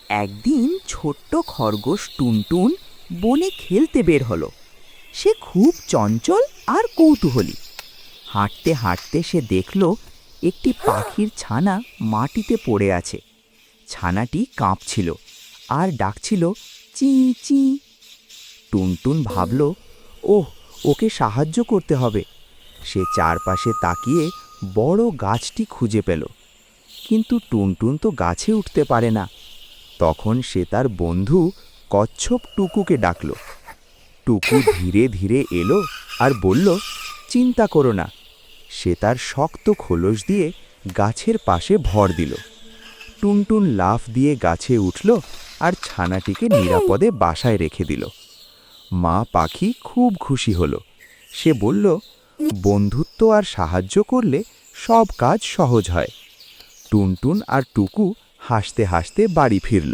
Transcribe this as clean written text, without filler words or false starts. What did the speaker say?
একদিন ছোট্ট খরগোশ টুনটুন বনে খেলতে বের হলো। সে খুব চঞ্চল আর কৌতূহলী। হাঁটতে হাঁটতে সে দেখল একটি পাখির ছানা মাটিতে পড়ে আছে। ছানাটি কাঁপছিল আর ডাকছিল, চি চি। টুনটুন ভাবল, ওহ, ওকে সাহায্য করতে হবে। সে চারপাশে তাকিয়ে বড় গাছটি খুঁজে পেল, কিন্তু টুনটুন তো গাছে উঠতে পারে না। তখন সে তার বন্ধু কচ্ছপ টুকুকে ডাকল। টুকু ধীরে ধীরে এলো আর বলল, চিন্তা করো না। সে তার শক্ত খোলস দিয়ে গাছের পাশে ভর দিল। টুনটুন লাফ দিয়ে গাছে উঠল আর ছানাটিকে নিরাপদে বাসায় রেখে দিল। মা পাখি খুব খুশি হলো। সে বলল, বন্ধুত্ব আর সাহায্য করলে সব কাজ সহজ হয়। টুনটুন আর টুকু হাসতে হাসতে বাড়ি ফিরল।